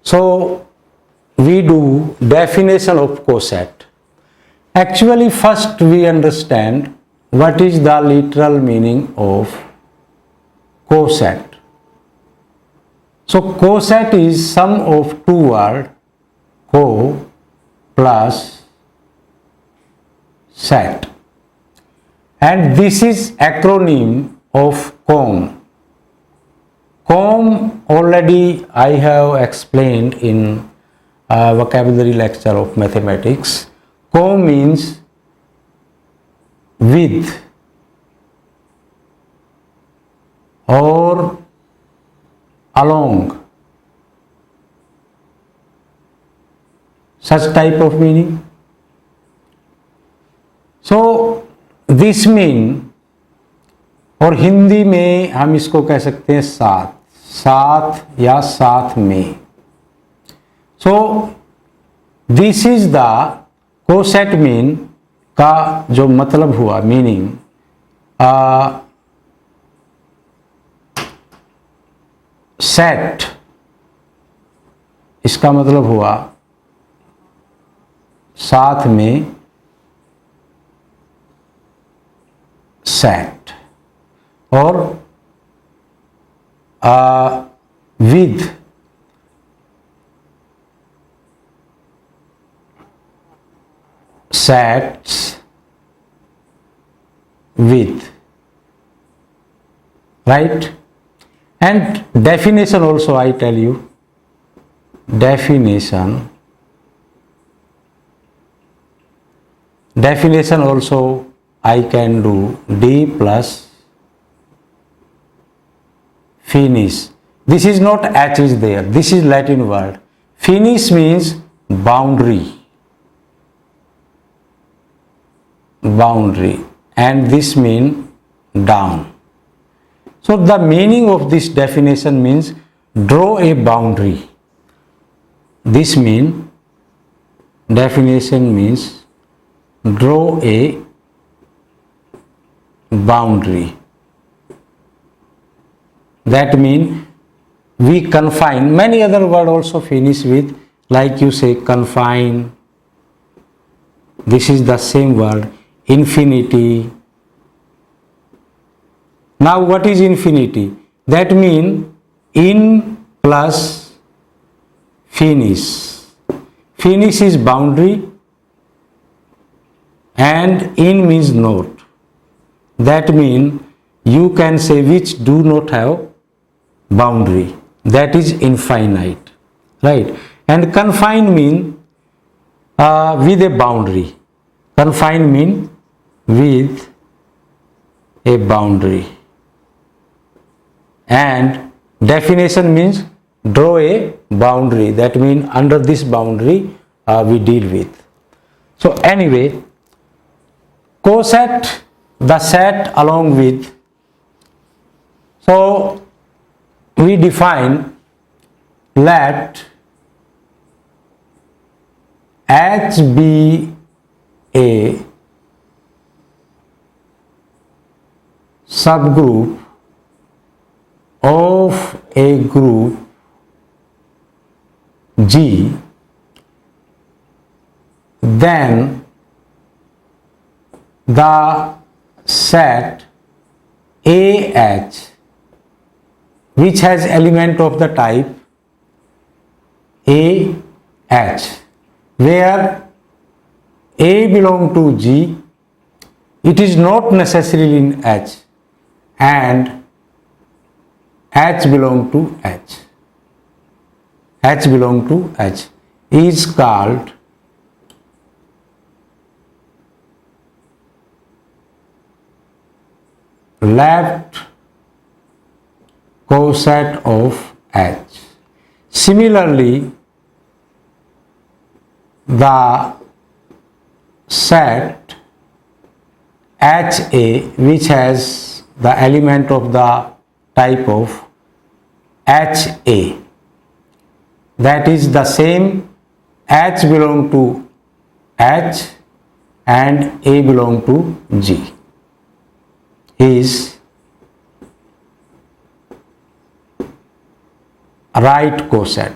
So we do definition of coset. Actually, first we understand what is the literal meaning of coset. So coset is sum of two words, co plus set, and this is acronym of COM. COM already I have explained in a vocabulary lecture of mathematics. COM means with or along, such type of meaning. So this mean, और हिंदी में हम इसको कह सकते हैं साथ, साथ या साथ में. So this is the coset mean का जो मतलब हुआ, मीनिंग सेट, इसका मतलब हुआ साथ में सेट, और with sets with, right? And definition also I tell you, definition also I can do D plus finish. This is not H is there, this is Latin word. Finish means boundary, and this mean down. So the meaning of this definition means draw a boundary. This definition means draw a boundary. That means we confine. Many other words also finish with, like you say confine. This is the same word. Infinity. Now what is infinity? That means in plus finish. Finish is boundary and in means not. That means you can say which do not have boundary. That is infinite, right? And confine means with a boundary. Confine means with a boundary, and definition means draw a boundary. That means under this boundary we deal with. So anyway, coset, the set along with. So we define, let H be a subgroup of a group G, then the set AH, which has element of the type AH, where A belong to G, it is not necessarily in H, and H belong to H. H belong to H is called left coset of H. Similarly, the set HA, which has the element of the type of HA, that is the same. H belong to H and A belong to G, is right coset.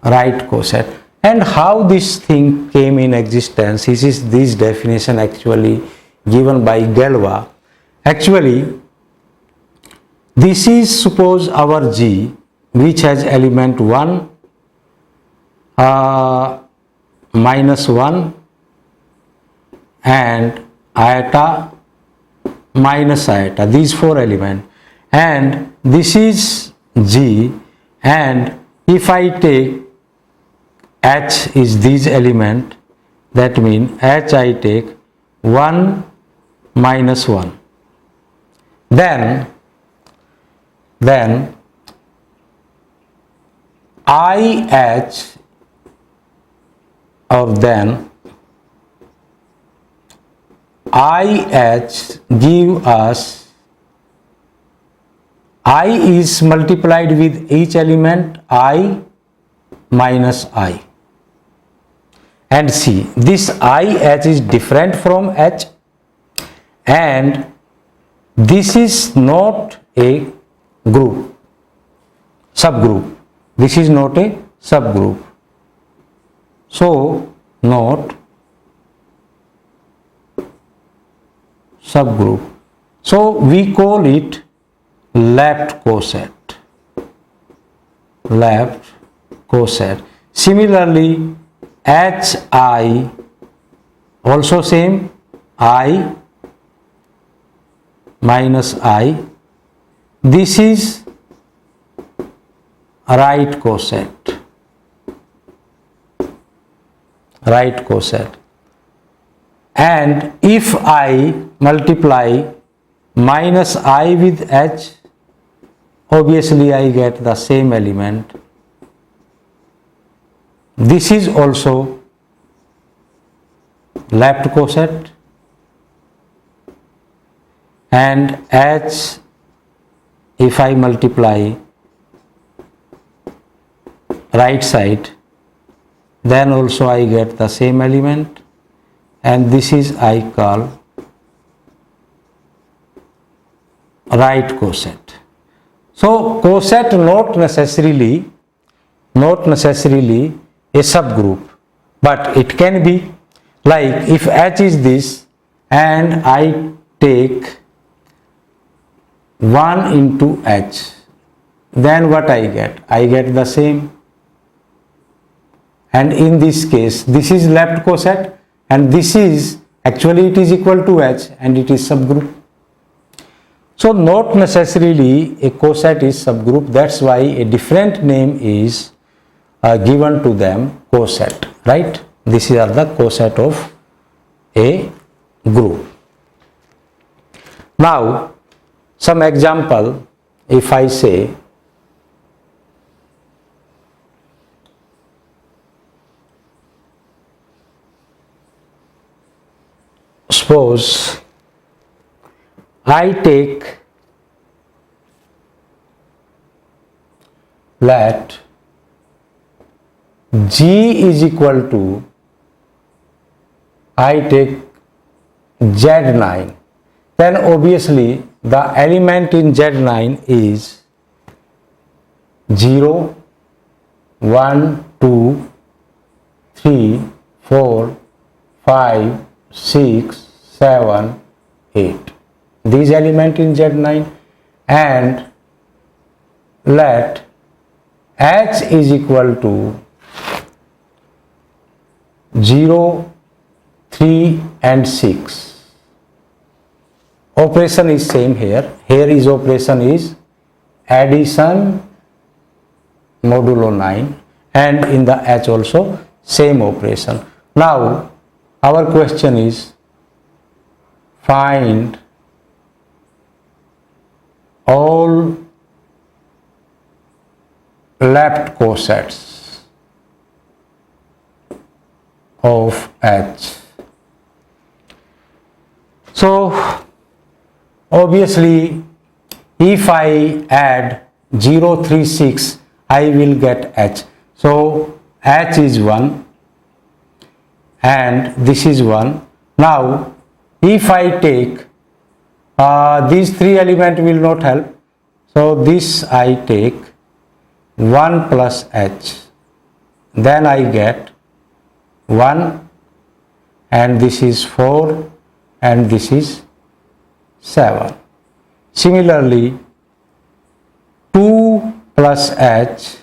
right coset. And how this thing came in existence, this definition actually given by Galois. Actually, this is suppose our G which has element 1, minus 1 and iota minus iota, these 4 elements, and this is G, and if I take H is this element, that means H I take 1 minus 1, then IH, or then IH give us, I is multiplied with each element I minus I, and see this IH is different from H, and this is not a group, subgroup, this is not a subgroup, so not subgroup, so we call it left coset, left coset. Similarly, HI also same, I minus I, this is right coset, right coset. And if I multiply minus I with H, obviously I get the same element. This is also left coset, and H, if I multiply right side, then also I get the same element, and this is I call right coset. So coset not necessarily a subgroup, but it can be, like if H is this and I take 1 into H, then what I get? I get the same. And in this case, this is left coset, and this is actually it is equal to H, and it is subgroup. So not necessarily a coset is subgroup, that's why a different name is given to them, coset, right? These are the coset of a group. Now some example, if I say suppose I take, let G is equal to, I take Z9, then obviously the element in Z9 is 0, 1, 2, 3, 4, 5, 6, 7, 8. These element in Z9, and let H is equal to 0, 3 and 6. Operation is same here. Here is operation is addition modulo 9, and in the H also same operation. Now our question is find all left cosets of H. So obviously if I add 0, 3, 6, I will get H. So H is 1 and this is 1. Now if I take these 3 elements will not help, so this I take 1 plus H, then I get 1, and this is 4, and this is 7. Similarly, 2 plus h,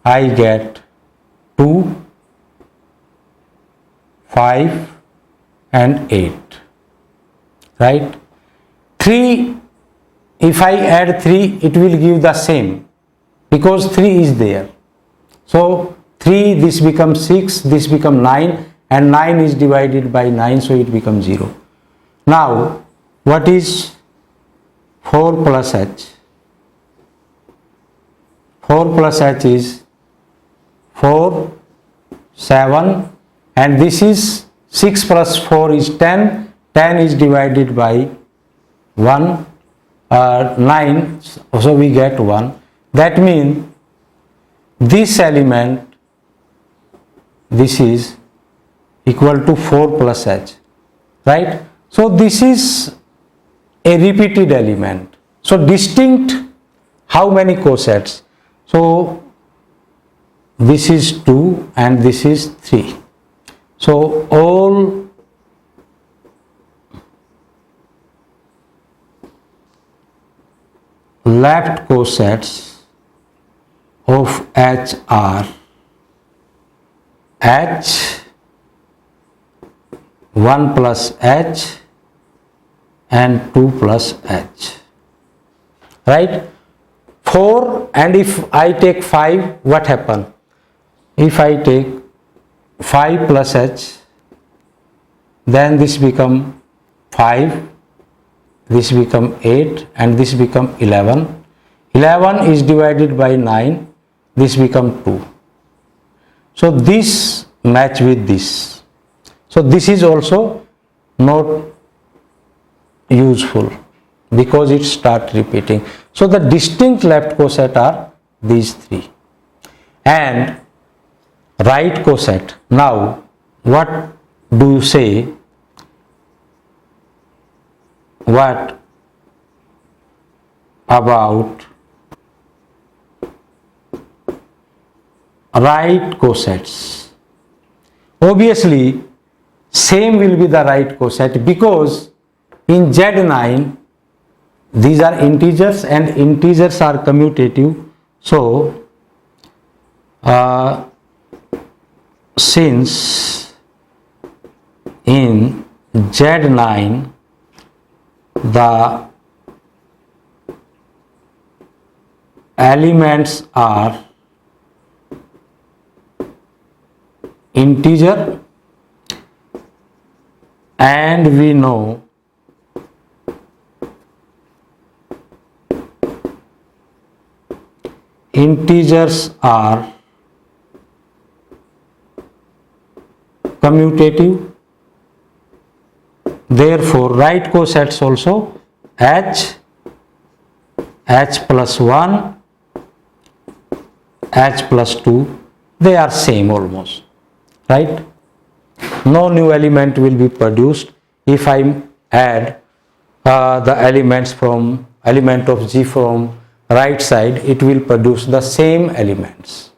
I get 2, 5 and 8, right? 3, if I add 3, it will give the same because 3 is there. So 3, this becomes 6, this becomes 9, and 9 is divided by 9, so it becomes 0. Now, what is 4 plus h? 4 plus h is 4, 7, and this is 6 plus 4 is 10. 10 is divided by 1, 9, so we get 1. That means this element, this is equal to 4 plus h, right? So this is a repeated element. So distinct, how many cosets? So this is 2 and this is 3. So all left cosets of H are H, 1 plus H and 2 plus H, right? 4, and if I take 5, what happen? If I take 5 plus H, then this become 5, this become 8, and this become 11. 11 is divided by 9, this become 2. So this match with this. So this is also not useful because it start repeating. So the distinct left coset are these 3. And right coset. Now what do you say? What about right cosets? Obviously same will be the right coset because in Z9 these are integers and integers are commutative. So since in Z9 the elements are integer, and we know integers are commutative. Therefore, right cosets also H, H plus 1, H plus 2, they are same almost, right? No new element will be produced. If I add the elements from element of G from right side, it will produce the same elements.